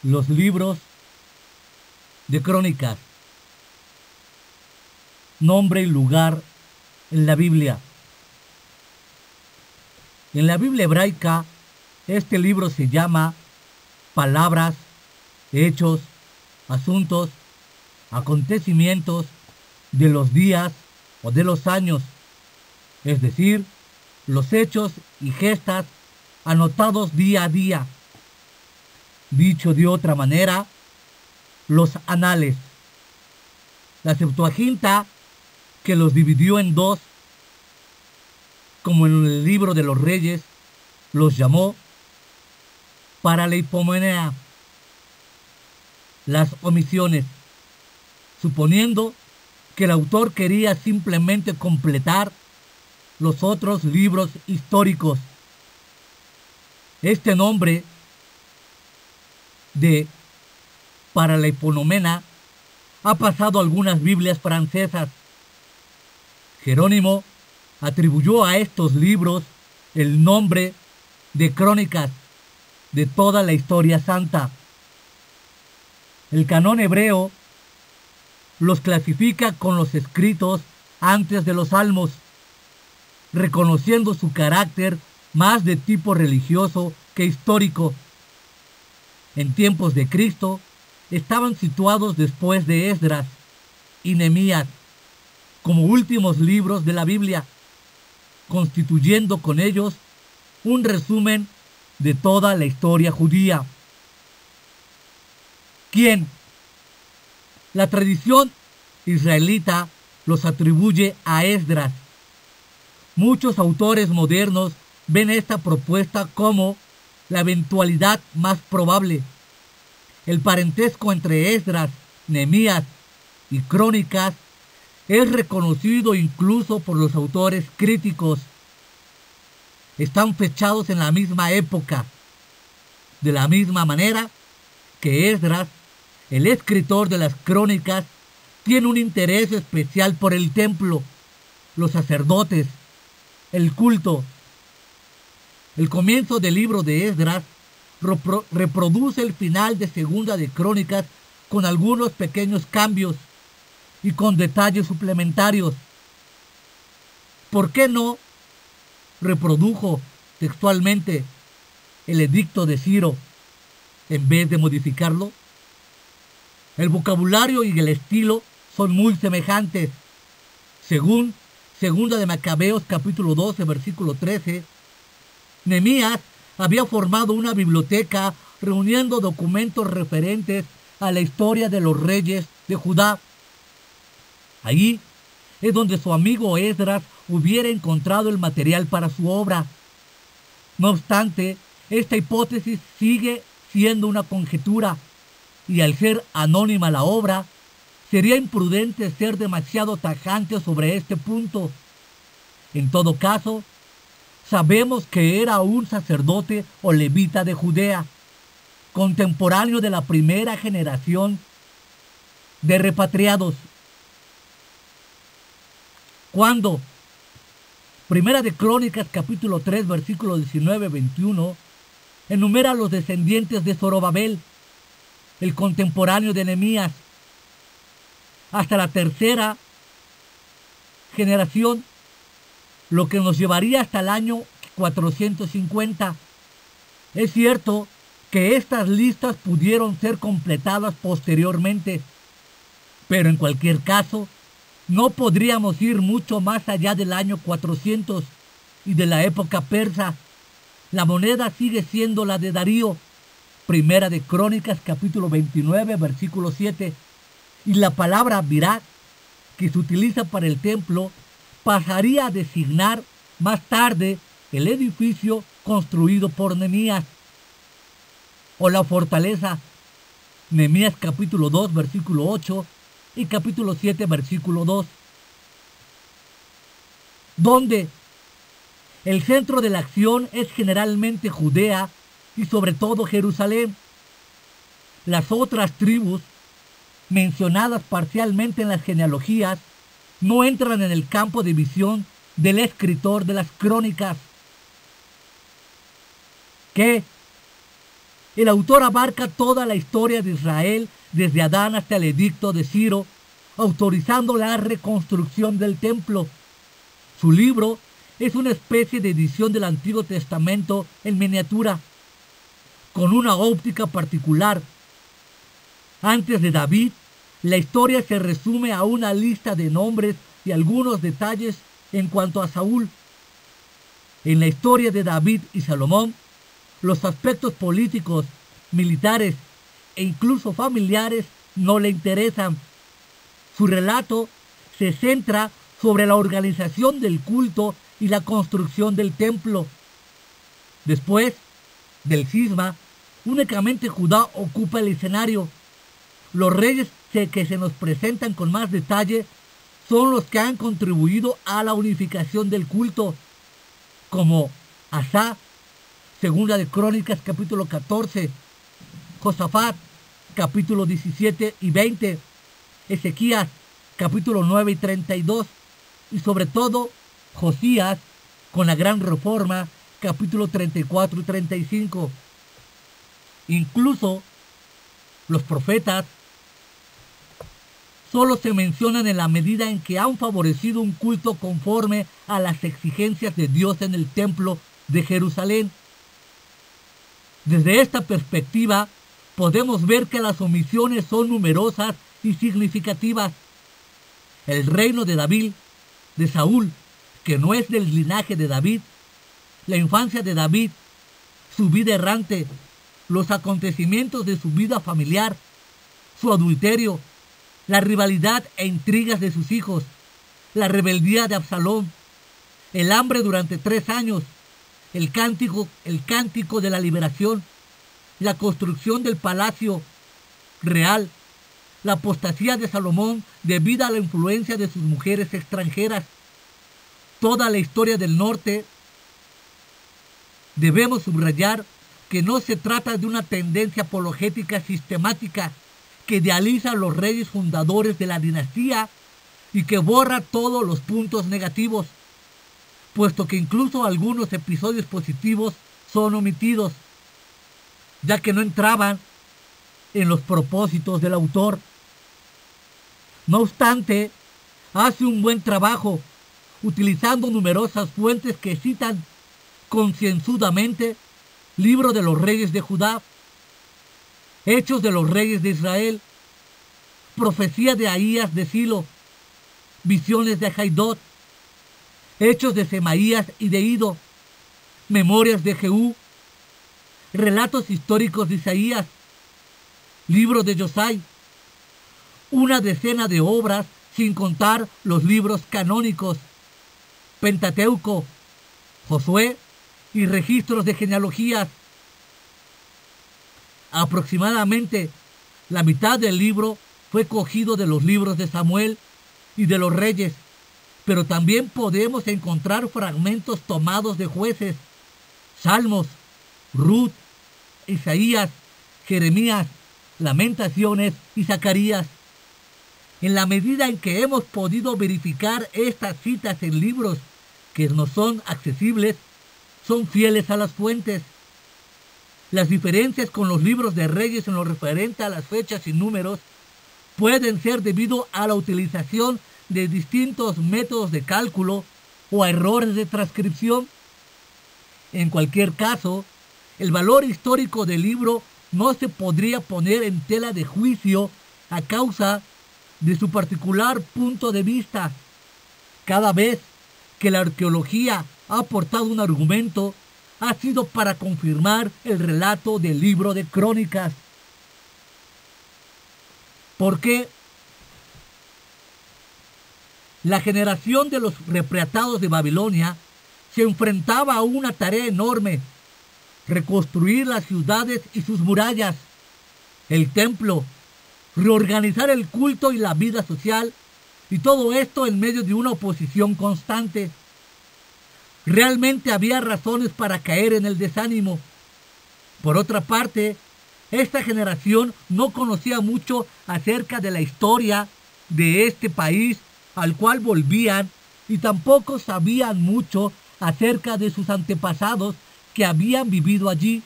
los libros de crónicas, nombre y lugar en la Biblia. En la Biblia hebraica, este libro se llama palabras, hechos, asuntos, acontecimientos de los días o de los años, es decir, los hechos y gestas anotados día a día. Dicho de otra manera, los anales. La Septuaginta, que los dividió en dos, como en el libro de los Reyes, los llamó Paraleipomena, las omisiones, suponiendo que el autor quería simplemente completar los otros libros históricos. Este nombre de Paraleipomena ha pasado a algunas Biblias francesas. Jerónimo atribuyó a estos libros el nombre de crónicas de toda la historia santa. El canon hebreo los clasifica con los escritos antes de los salmos, reconociendo su carácter más de tipo religioso que histórico. En tiempos de Cristo estaban situados después de Esdras y Nehemías como últimos libros de la Biblia, constituyendo con ellos un resumen de toda la historia judía. ¿Quién? La tradición israelita los atribuye a Esdras. Muchos autores modernos ven esta propuesta como la eventualidad más probable. El parentesco entre Esdras, Nehemías y Crónicas es reconocido incluso por los autores críticos. Están fechados en la misma época, de la misma manera que Esdras, el escritor de las Crónicas, tiene un interés especial por el templo, los sacerdotes, el culto. El comienzo del libro de Esdras reproduce el final de Segunda de Crónicas con algunos pequeños cambios y con detalles suplementarios. ¿Por qué no reprodujo textualmente el edicto de Ciro en vez de modificarlo? El vocabulario y el estilo son muy semejantes. Según Segunda de Macabeos capítulo 12 versículo 13, Nehemías había formado una biblioteca reuniendo documentos referentes a la historia de los reyes de Judá. Allí es donde su amigo Esdras hubiera encontrado el material para su obra. No obstante, esta hipótesis sigue siendo una conjetura, y al ser anónima la obra, sería imprudente ser demasiado tajante sobre este punto. En todo caso, sabemos que era un sacerdote o levita de Judea, contemporáneo de la primera generación de repatriados. Cuando Primera de Crónicas capítulo 3 versículo 19-21 enumera a los descendientes de Zorobabel, el contemporáneo de Nehemías, hasta la tercera generación, lo que nos llevaría hasta el año 450. Es cierto que estas listas pudieron ser completadas posteriormente, pero en cualquier caso, no podríamos ir mucho más allá del año 400 y de la época persa. La moneda sigue siendo la de Darío, Primera de Crónicas capítulo 29 versículo 7, y la palabra virat, que se utiliza para el templo, pasaría a designar más tarde el edificio construido por Nehemías, o la fortaleza, Nehemías capítulo 2 versículo 8 y capítulo 7 versículo 2, donde el centro de la acción es generalmente Judea y sobre todo Jerusalén. Las otras tribus, mencionadas parcialmente en las genealogías, no entran en el campo de visión del escritor de las Crónicas. ¿Qué? El autor abarca toda la historia de Israel, desde Adán hasta el edicto de Ciro, autorizando la reconstrucción del templo. Su libro es una especie de edición del Antiguo Testamento en miniatura, con una óptica particular. Antes de David, la historia se resume a una lista de nombres y algunos detalles en cuanto a Saúl. En la historia de David y Salomón, los aspectos políticos, militares e incluso familiares no le interesan. Su relato se centra sobre la organización del culto y la construcción del templo. Después del cisma, únicamente Judá ocupa el escenario. Los reyes que se nos presentan con más detalle son los que han contribuido a la unificación del culto, como Asa, Segunda de Crónicas capítulo 14, Josafat capítulo 17 y 20, Ezequías capítulo 9 y 32, y sobre todo Josías con la gran reforma capítulo 34 y 35. Incluso los profetas solo se mencionan en la medida en que han favorecido un culto conforme a las exigencias de Dios en el templo de Jerusalén. Desde esta perspectiva, podemos ver que las omisiones son numerosas y significativas. El reino de David, de Saúl, que no es del linaje de David, la infancia de David, su vida errante, los acontecimientos de su vida familiar, su adulterio, la rivalidad e intrigas de sus hijos, la rebeldía de Absalón, el hambre durante 3 años, el cántico de la liberación, la construcción del palacio real, la apostasía de Salomón debido a la influencia de sus mujeres extranjeras, toda la historia del norte. Debemos subrayar que no se trata de una tendencia apologética sistemática que idealiza a los reyes fundadores de la dinastía y que borra todos los puntos negativos, puesto que incluso algunos episodios positivos son omitidos, ya que no entraban en los propósitos del autor. No obstante, hace un buen trabajo, utilizando numerosas fuentes que citan concienzudamente Libro de los Reyes de Judá, Hechos de los Reyes de Israel, Profecía de Ahías de Silo, Visiones de Jaidot, Hechos de Semaías y de Ido, Memorias de Jehú, Relatos históricos de Isaías, Libro de Josai, una decena de obras sin contar los libros canónicos, Pentateuco, Josué y registros de genealogías. Aproximadamente la mitad del libro fue cogido de los libros de Samuel y de los Reyes, pero también podemos encontrar fragmentos tomados de Jueces, Salmos, Ruth, Isaías, Jeremías, Lamentaciones y Zacarías. En la medida en que hemos podido verificar estas citas en libros que nos son accesibles, son fieles a las fuentes. Las diferencias con los libros de Reyes en lo referente a las fechas y números pueden ser debido a la utilización de distintos métodos de cálculo o a errores de transcripción. En cualquier caso, el valor histórico del libro no se podría poner en tela de juicio a causa de su particular punto de vista. Cada vez que la arqueología ha aportado un argumento, ha sido para confirmar el relato del libro de Crónicas. ¿Por qué? La generación de los repatriados de Babilonia se enfrentaba a una tarea enorme: reconstruir las ciudades y sus murallas, el templo, reorganizar el culto y la vida social, y todo esto en medio de una oposición constante. Realmente había razones para caer en el desánimo. Por otra parte, esta generación no conocía mucho acerca de la historia de este país al cual volvían, y tampoco sabían mucho acerca de sus antepasados que habían vivido allí.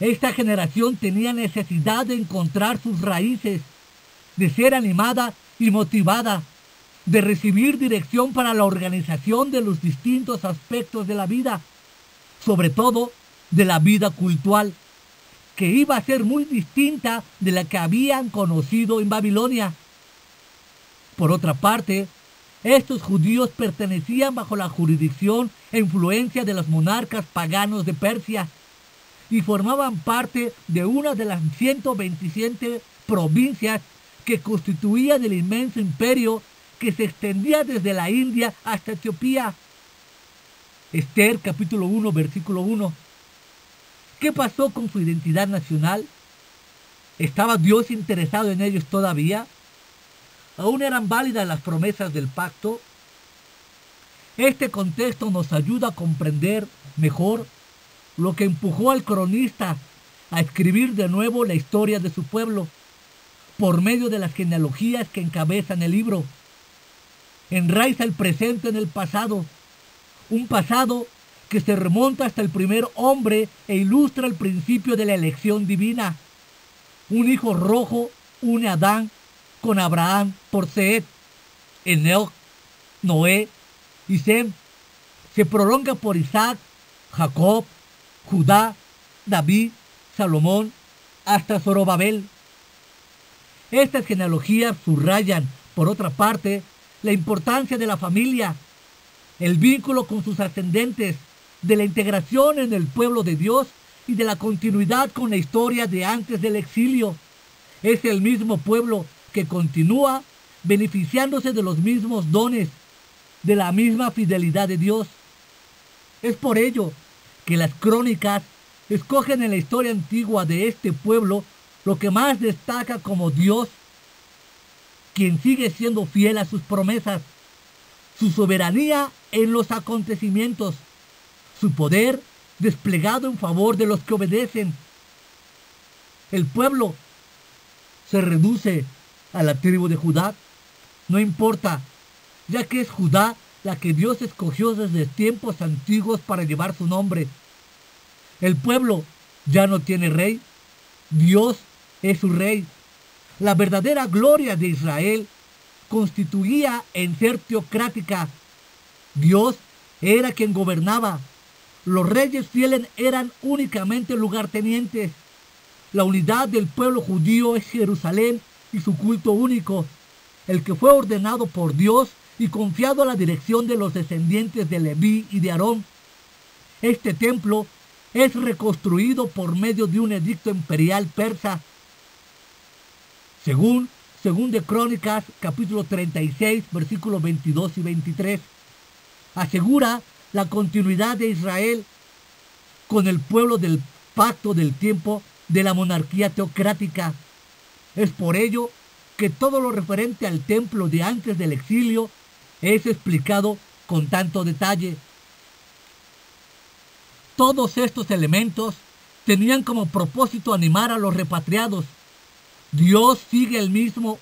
Esta generación tenía necesidad de encontrar sus raíces, de ser animada y motivada, de recibir dirección para la organización de los distintos aspectos de la vida, sobre todo de la vida cultural, que iba a ser muy distinta de la que habían conocido en Babilonia. Por otra parte, estos judíos pertenecían bajo la jurisdicción e influencia de los monarcas paganos de Persia y formaban parte de una de las 127 provincias que constituían el inmenso imperio que se extendía desde la India hasta Etiopía. Esther capítulo 1 versículo 1. ¿Qué pasó con su identidad nacional? ¿Estaba Dios interesado en ellos todavía? ¿Aún eran válidas las promesas del pacto? Este contexto nos ayuda a comprender mejor lo que empujó al cronista a escribir de nuevo la historia de su pueblo por medio de las genealogías que encabezan el libro. Enraiza el presente en el pasado, un pasado que se remonta hasta el primer hombre e ilustra el principio de la elección divina. Un hijo rojo une a Adán con Abraham por Set, Enoc, Noé y Sem. Se prolonga por Isaac, Jacob, Judá, David, Salomón, hasta Zorobabel. Estas genealogías subrayan, por otra parte, la importancia de la familia, el vínculo con sus ascendentes, de la integración en el pueblo de Dios y de la continuidad con la historia de antes del exilio. Es el mismo pueblo que continúa beneficiándose de los mismos dones, de la misma fidelidad de Dios. Es por ello que las crónicas escogen en la historia antigua de este pueblo lo que más destaca como Dios, quien sigue siendo fiel a sus promesas, su soberanía en los acontecimientos, su poder desplegado en favor de los que obedecen. El pueblo se reduce a la tribu de Judá, no importa, ya que es Judá la que Dios escogió desde tiempos antiguos para llevar su nombre. El pueblo ya no tiene rey, Dios es su rey. La verdadera gloria de Israel constituía en ser teocrática. Dios era quien gobernaba. Los reyes fieles eran únicamente lugartenientes. La unidad del pueblo judío es Jerusalén y su culto único, el que fue ordenado por Dios y confiado a la dirección de los descendientes de Leví y de Aarón. Este templo es reconstruido por medio de un edicto imperial persa. Según de Crónicas, capítulo 36, versículos 22 y 23, asegura la continuidad de Israel con el pueblo del pacto del tiempo de la monarquía teocrática. Es por ello que todo lo referente al templo de antes del exilio es explicado con tanto detalle. Todos estos elementos tenían como propósito animar a los repatriados. Dios sigue el mismo,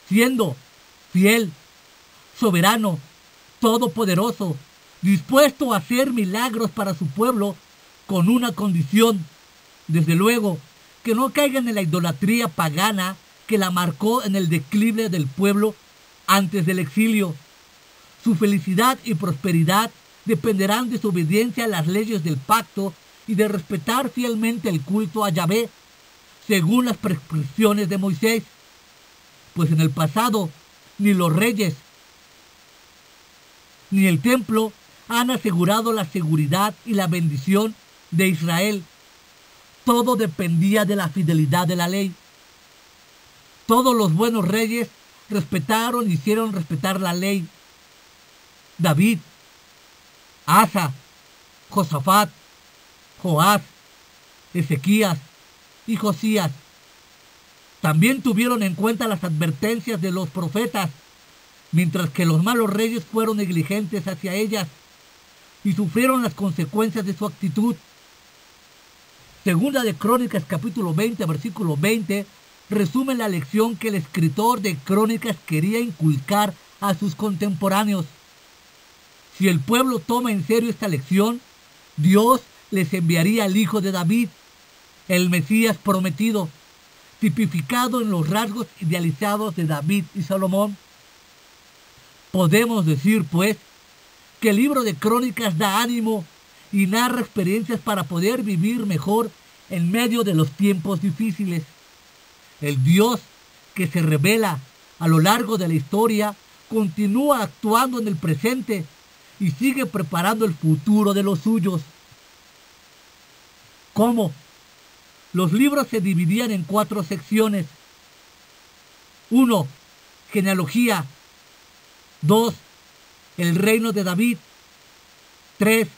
siendo fiel, soberano, todopoderoso, dispuesto a hacer milagros para su pueblo con una condición, desde luego, que no caigan en la idolatría pagana que la marcó en el declive del pueblo antes del exilio. Su felicidad y prosperidad dependerán de su obediencia a las leyes del pacto y de respetar fielmente el culto a Yahvé, según las prescripciones de Moisés, pues en el pasado ni los reyes ni el templo han asegurado la seguridad y la bendición de Israel. Todo dependía de la fidelidad de la ley. Todos los buenos reyes respetaron y hicieron respetar la ley. David, Asa, Josafat, Joás, Ezequías y Josías también tuvieron en cuenta las advertencias de los profetas, mientras que los malos reyes fueron negligentes hacia ellas y sufrieron las consecuencias de su actitud. Segunda de Crónicas capítulo 20 versículo 20 resume la lección que el escritor de Crónicas quería inculcar a sus contemporáneos. Si el pueblo toma en serio esta lección, Dios les enviaría al hijo de David, el Mesías prometido, tipificado en los rasgos idealizados de David y Salomón. Podemos decir, pues, que el libro de Crónicas da ánimo y narra experiencias para poder vivir mejor en medio de los tiempos difíciles. El Dios que se revela a lo largo de la historia continúa actuando en el presente y sigue preparando el futuro de los suyos. ¿Cómo? Los libros se dividían en 4 secciones. 1. Genealogía. 2. El reino de David. 3.